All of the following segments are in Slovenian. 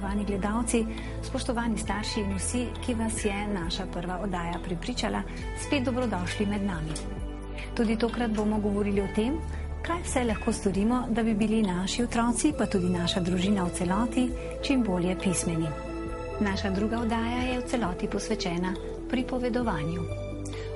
spoštovani gledalci, spoštovani starši in vsi, ki vas je naša prva oddaja prepričala, spet dobrodošli med nami. Tudi tokrat bomo govorili o tem, kaj vse lahko storimo, da bi bili naši otroci, pa tudi naša družina v celoti, čim bolje pismeni. Naša druga oddaja je v celoti posvečena pripovedovanju.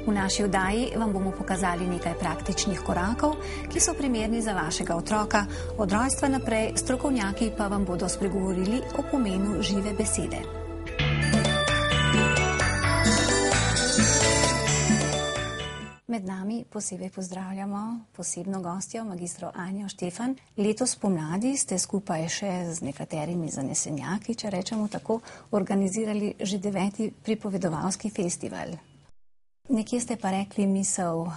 V naši oddaji vam bomo pokazali nekaj praktičnih korakov, ki so primerni za vašega otroka, od rojstva naprej, strokovnjaki pa vam bodo spregovorili o pomenu žive besede. Med nami posebej pozdravljamo posebno gostjo, magistro Anjo Štefan. Letos pomladi ste skupaj še z nekaterimi zanesenjaki, če rečemo tako, organizirali že 9. pripovedovalski festival. Nekje ste pa rekli misel,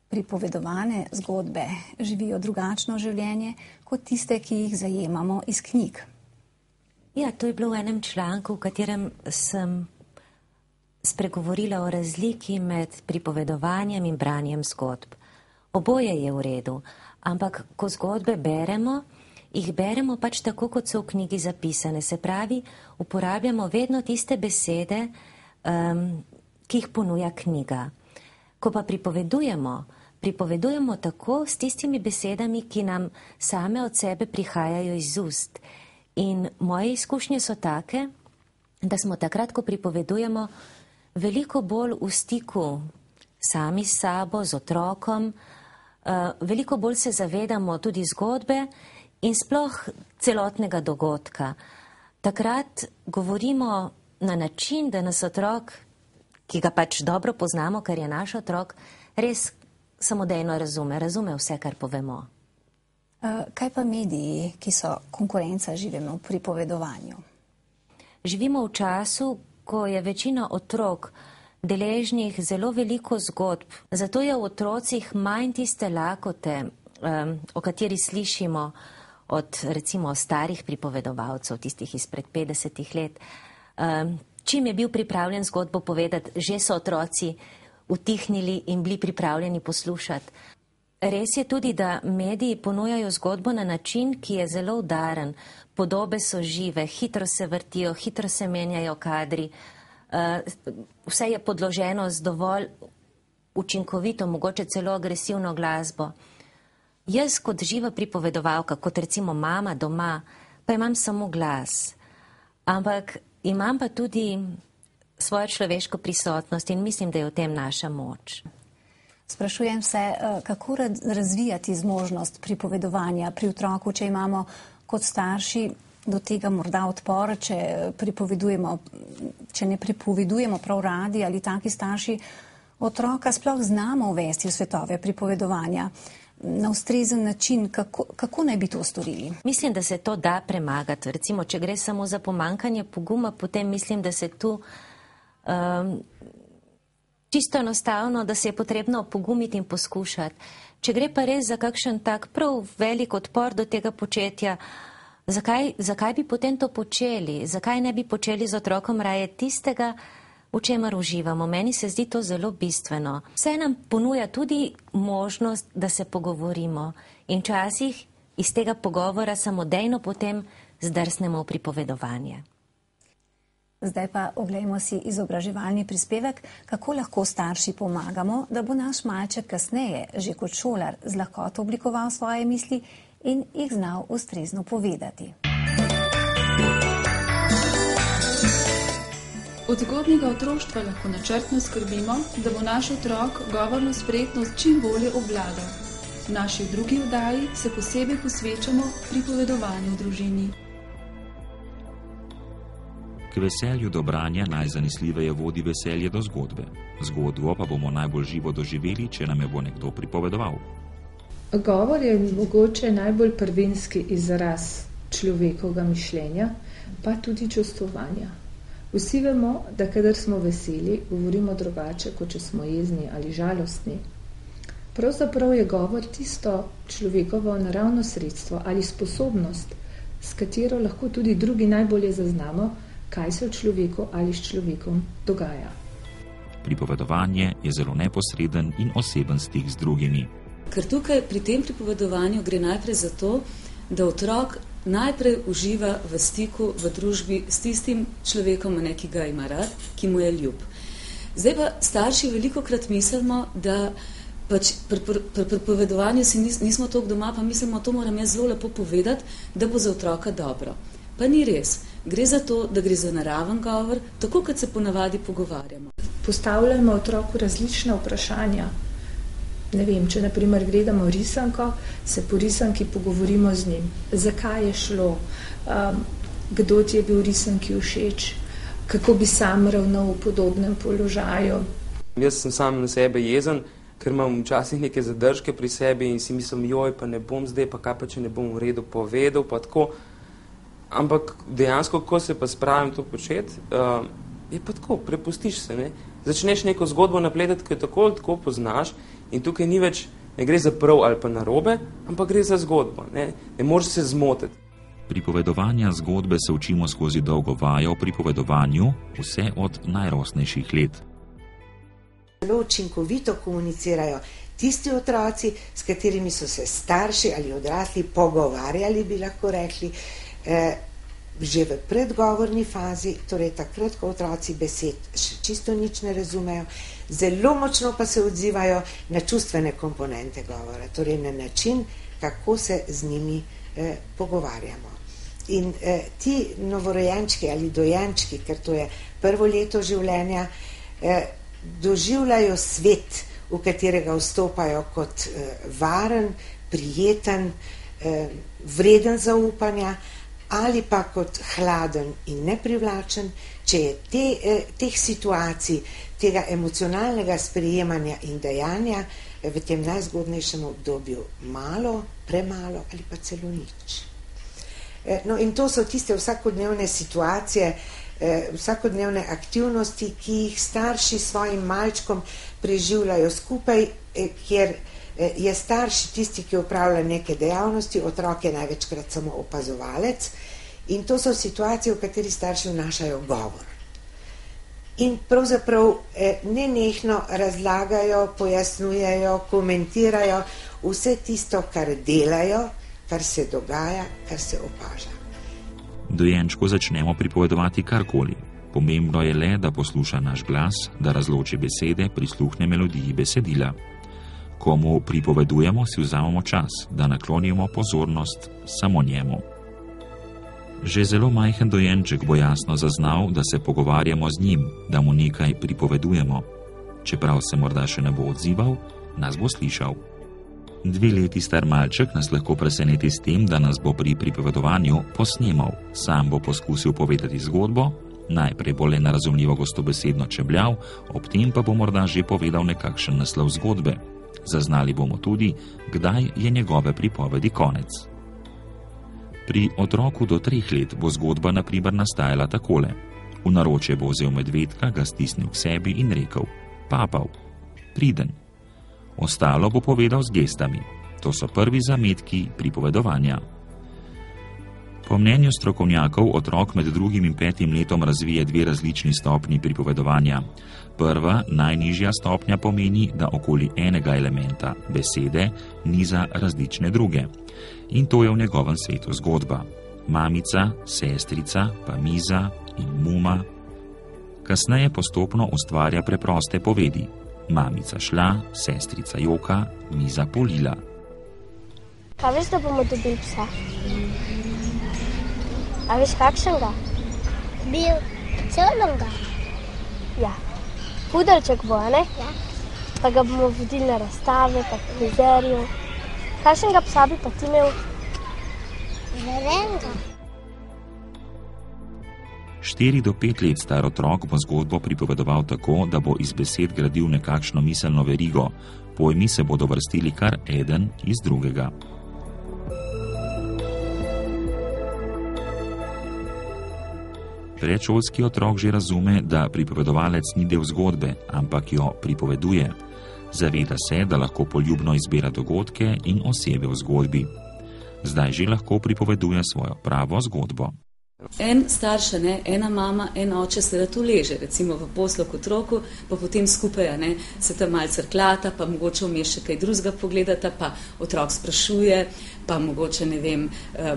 pripovedovane zgodbe živijo drugačno življenje kot tiste, ki jih zajemamo iz knjig. Ja, to je bilo v enem članku, v katerem sem spregovorila o razliki med pripovedovanjem in branjem zgodb. Oboje je v redu, ampak ko zgodbe beremo, jih beremo pač tako, kot so v knjigi zapisane. Se pravi, uporabljamo vedno tiste besede, ki jih ponuja knjiga. Ko pa pripovedujemo tako s tistimi besedami, ki nam same od sebe prihajajo iz ust. In moje izkušnje so take, da smo takrat, ko pripovedujemo, veliko bolj v stiku sami s sabo, z otrokom, veliko bolj se zavedamo tudi zgodbe in sploh celotnega dogodka. Takrat govorimo na način, da nas otrok, ki ga pač dobro poznamo, ker je naš otrok, res samodejno razume vse, kar povemo. Kaj pa mediji, ki so konkurenca živemu pripovedovanju? Živimo v času, ko je večina otrok deležnih zelo veliko zgodb. Zato je v otrocih manj tiste lakote, o kateri slišimo od recimo starih pripovedovalcev, tistih izpred 50 let. Čim je bil pripravljen zgodbo povedati, že so otroci utihnili in bili pripravljeni poslušati. Res je tudi, da mediji ponujajo zgodbo na način, ki je zelo udaren. Podobe so žive, hitro se vrtijo, hitro se menjajo kadri. Vse je podloženo z dovolj učinkovito, mogoče celo agresivno glasbo. Jaz kot živa pripovedovalka, kot recimo mama doma, pa imam samo glas. Ampak imam pa tudi svojo človeško prisotnost in mislim, da je v tem naša moč. Sprašujem se, kako razvijati zmožnost pripovedovanja pri otroku, če imamo kot starši do tega morda odpor, če ne pripovedujemo prav radi ali taki starši, otroka sploh znamo uvesti v svetove pripovedovanja na ustrezen način, kako naj bi to storili? Mislim, da se to da premagati. Recimo, če gre samo za pomanjkanje poguma, potem mislim, da se tu čisto enostavno, da se je potrebno opogumiti in poskušati. Če gre pa res za kakšen tak prav velik odpor do tega početja, zakaj bi potem to počeli? Zakaj ne bi počeli z otrokom raje tistega, v čemer uživamo? Meni se zdi to zelo bistveno. Vse nam ponuja tudi možnost, da se pogovorimo in včasih iz tega pogovora samodejno potem zdrsnemo v pripovedovanje. Zdaj pa oglejmo si izobraževalni prispevek, kako lahko starši pomagamo, da bo naš malček kasneje, že kot šolar, z lahkoto oblikoval svoje misli in jih znal ustrezno povedati. Od zgodnjega otroštva lahko načrtno skrbimo, da bo naš otrok govorno spretnost čim bolje obvladal. V naši drugi oddaji se posebej posvečamo pripovedovanju v družini. K veselju do branja najzanesljiveje vodi veselje do zgodbe. Zgodbo pa bomo najbolj živo doživeli, če nam jo bo nekdo pripovedoval. Govor je mogoče najbolj prvinski izraz človekovega mišljenja, pa tudi čustvovanja. Vsi vemo, da kadar smo veseli, govorimo drugače, kot če smo jezni ali žalostni. Pravzaprav je govor tisto človekovo naravno sredstvo ali sposobnost, s katero lahko tudi drugi najbolje zaznamo, kaj se v človeku ali s človekom dogaja. Pripovedovanje je zelo neposreden in oseben stik z drugimi. Ker tukaj pri tem pripovedovanju gre najprej za to, da otrok najprej uživa v stiku, v družbi s tistim človekom, ki ga ima rad, ki mu je ljub. Zdaj pa starši velikokrat mislimo, da pač pri pripovedovanju si nismo toliko doma, pa mislimo, to moram jaz zelo lepo povedati, da bo za otroka dobro. Pa ni res. Gre za to, da gre za naraven govor, tako kot se ponavadi pogovarjamo. Postavljamo otroku različna vprašanja. Ne vem, če na primer gledamo risanko, se po risanki pogovorimo z njim. Zakaj je šlo? Kdo ti je bil risanki všeč? Kako bi sam ravnal v podobnem položaju? Jaz sem sam na sebe jezen, ker imam včasih neke zadržke pri sebi in si mislim, joj, pa ne bom zdaj, pa kaj pa, če ne bom v redu povedal, pa tako. Ampak dejansko, ko se pa spravim to početi, je pa tako, prepustiš se, ne? Začneš neko zgodbo napletati, ki jo tako poznaš in tukaj ni več, ne gre za prav ali pa narobe, ampak gre za zgodbo, ne moreš se zmotiti. Pripovedovanja zgodbe se učimo skozi dolgo vajo o pripovedovanju, vse od najrosnejših let. Zelo učinkovito komunicirajo tisti otroci, s katerimi so se starši ali odrasli pogovarjali, bi lahko rekli, že v predgovorni fazi, torej takrat, ko otroci besed še čisto nič ne razumejo, zelo močno pa se odzivajo na čustvene komponente govora, torej na način, kako se z njimi pogovarjamo. In ti novorojenčki ali dojenčki, ker to je prvo leto življenja, doživljajo svet, v katerega vstopajo kot varen, prijeten, vreden zaupanja ali pa kot hladen in neprivlačen, če je teh situacij, tega emocionalnega sprejemanja in dejanja v tem najzgodnejšem obdobju malo, premalo ali pa celo nič. No in to so tiste vsakodnevne situacije, vsakodnevne aktivnosti, ki jih starši s svojim malčkom preživljajo skupaj, kjer je starš tisti, ki opravlja neke dejavnosti, otrok je največkrat samo opazovalec in to so situacije, v kateri starši vnašajo govor. In pravzaprav nenehno razlagajo, pojasnjujejo, komentirajo vse tisto, kar delajo, kar se dogaja, kar se opaža. Dojenčku začnemo pripovedovati karkoli. Pomembno je le, da posluša naš glas, da razloči besede, prisluhne melodiji besedila. Komu pripovedujemo, si vzamemo čas, da naklonimo pozornost samo njemu. Že zelo majhen dojenček bo jasno zaznal, da se pogovarjamo z njim, da mu nekaj pripovedujemo. Čeprav se morda še ne bo odzival, nas bo slišal. 2 leti star malček nas lahko preseneti s tem, da nas bo pri pripovedovanju posnemal. Sam bo poskusil povedati zgodbo, najprej bo le nerazumljivo gostobesedno čebljal, ob tem pa bo morda že povedal nekakšen naslov zgodbe. Zaznali bomo tudi, kdaj je njegove pripovedi konec. Pri otroku do 3 let bo zgodba na primer nastajala takole. V naročje bo vzel medvedka, ga stisnil k sebi in rekel: "Papav, priden." Ostalo bo povedal z gestami. To so prvi zametki pripovedovanja. Po mnenju strokovnjakov otrok med 2. in 5. letom razvije 2 različni stopnji pripovedovanja. Prva, najnižja stopnja pomeni, da okoli enega elementa, besede, niza različne druge. In to je v njegovem svetu zgodba. Mamica, sestrica, pa miza in muma. Kasneje postopno ustvarja preproste povedi. Mamica šla, sestrica joka, miza polila. Kaj veš, da bomo dobili psa? A veš kakšnega? Bil črnega. Ja. Pudelček bo, ne? Ja. Pa ga bomo vodili na razstave, pa k frizerju. Kakšnega psa bi pa ti imel? Zelenega. 4 do 5 let star otrok bo zgodbo pripovedoval tako, da bo iz besed gradil nekakšno miselno verigo. Pojmi se bodo vrstili kar eden iz drugega. Predšolski otrok že razume, da pripovedovalec ni del zgodbe, ampak jo pripoveduje. Zaveda se, da lahko poljubno izbira dogodke in osebe v zgodbi. Zdaj že lahko pripoveduje svojo pravo zgodbo. En starš, ena mama, en oče se rad uleže, recimo v poslu k otroku, pa potem skupaj se tam malce crklata, pa mogoče vmes še kaj drugega pogledata, pa otrok sprašuje, pa mogoče, ne vem,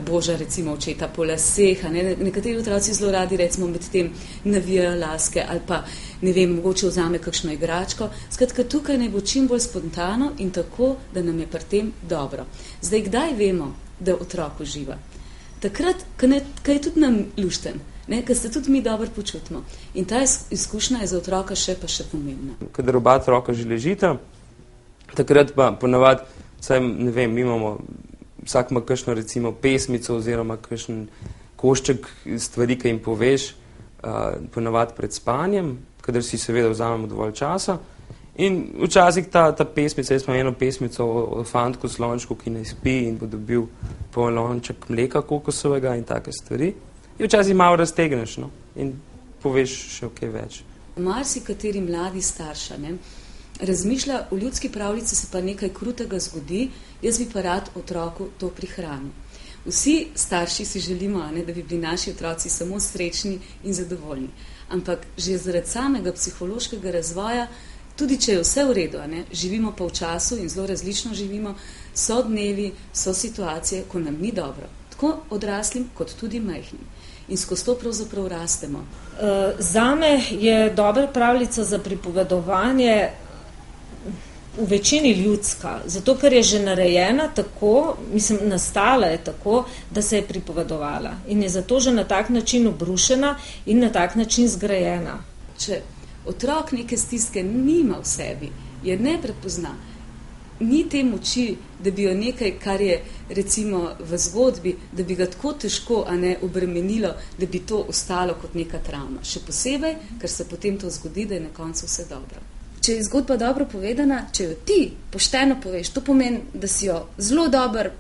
Boža recimo očeta po laseh, nekateri otroci zelo radi recimo med tem navijajo laske ali pa, ne vem, mogoče vzame kakšno igračko. Skratka, tukaj naj bo čim bolj spontano in tako, da nam je pri tem dobro. Zdaj, kdaj vemo, da otrok uživa? Takrat, ko je tudi nam lušten, ko se tudi mi dobro počutimo. In ta izkušnja je za otroka še pomembna. Kadar oba otroka že ležita, takrat pa ponavadi, ne vem, mi imamo, vsak ima kakšno recimo pesmico oziroma kakšen košček stvari, ki jim poveš, ponavadi pred spanjem, kadar si seveda vzamemo dovolj časa. In včasih ta pesmica, jaz imam eno pesmico o fantku slončku, ki ne spi in bo dobil polonček mleka kokosovega in take stvari. In včasih malo raztegneš in poveš še kaj več. Marsikateri mladi starša razmišlja, v ljudski pravljici se pa nekaj krutega zgodi, jaz bi pa rad otroku to prihranil. Vsi starši si želimo, da bi bili naši otroci samo srečni in zadovoljni. Ampak že zaradi samega psihološkega razvoja, tudi če je vse v redu, živimo pa v času in zelo različno živimo, so dnevi, so situacije, ko nam ni dobro. Tako odraslim, kot tudi majhnim. In skozi to pravzaprav rastemo. Zame je dobra pravljica za pripovedovanje v večini ljudska, zato ker je že narejena tako, nastala je tako, da se je pripovedovala. In je zato že na tak način obrušena in na tak način zgrajena. Če otrok neke stiske nima v sebi, je ne prepozna, ni te moči, da bi jo nekaj, kar je recimo v zgodbi, da bi ga tako težko obremenilo, da bi to ostalo kot neka travma. Še posebej, ker se potem to zgodi, da je na koncu vse dobro. Če je zgodba dobro povedana, če jo ti pošteno poveš, to pomeni, da si jo zelo dobro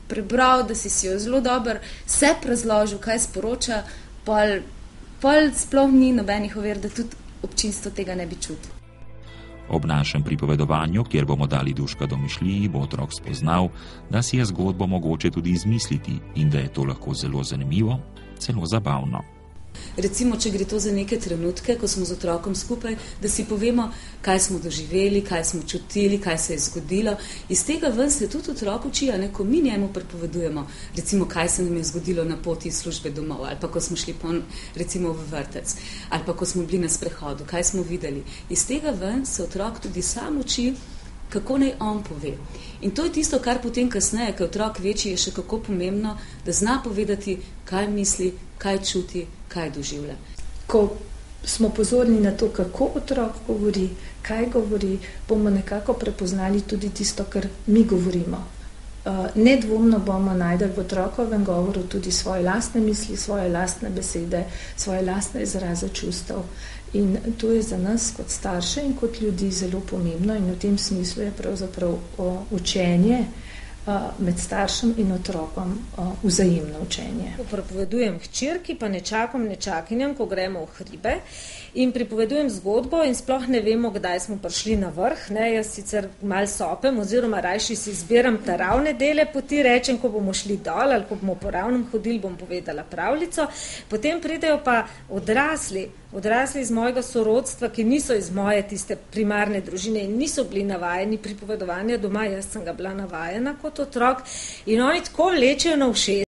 prebral, da si jo zelo dobro sebi razložil, kaj sporoča, pol sploh ni nobenih ovir, da tudi občinstvo tega ne bi čutil. Ob našem pripovedovanju, kjer bomo dali duška domišljiji, bo otrok spoznal, da si je zgodbo mogoče tudi izmisliti in da je to lahko zelo zanimivo, celo zabavno. Recimo, če gre to za neke trenutke, ko smo z otrokom skupaj, da si povemo, kaj smo doživeli, kaj smo čutili, kaj se je zgodilo. Iz tega ven se tudi otrok uči, ko mi njemu pripovedujemo, recimo, kaj se nam je zgodilo na poti iz službe domov, ali pa ko smo šli recimo v vrtec, ali pa ko smo bili na sprehodu, kaj smo videli. Iz tega ven se otrok tudi sam uči, kako naj on pove. In to je tisto, kar potem kasneje, ko otrok večji, je še kako pomembno, da zna povedati, kaj misli, kaj čuti, kaj doživlja. Ko smo pozorni na to, kako otrok govori, kaj govori, bomo nekako prepoznali tudi tisto, kar mi govorimo. Nedvomno bomo najdeli v otrokovem govoru tudi svoje lastne misli, svoje lastne besede, svoje lastne izraze čustev. In to je za nas kot starše in kot ljudi zelo pomembno in v tem smislu je pravzaprav učenje med staršem in otrokom vzajemno učenje. Pripovedujem hčerki, pa nečakinjam, ko gremo v hribe in pripovedujem zgodbo in sploh ne vemo, kdaj smo prišli na vrh. Jaz sicer malo sopem oziroma rajši si izbiram ta ravne dele poti, rečem, ko bomo šli dol ali ko bomo po ravnem hodili, bom povedala pravljico. Potem pridejo pa odrasli iz mojega sorodstva, ki niso iz moje tiste primarne družine in niso bili navajeni pripovedovanja doma, jaz sem ga bila navajena kot otrok in oni tako vlečejo na ušes.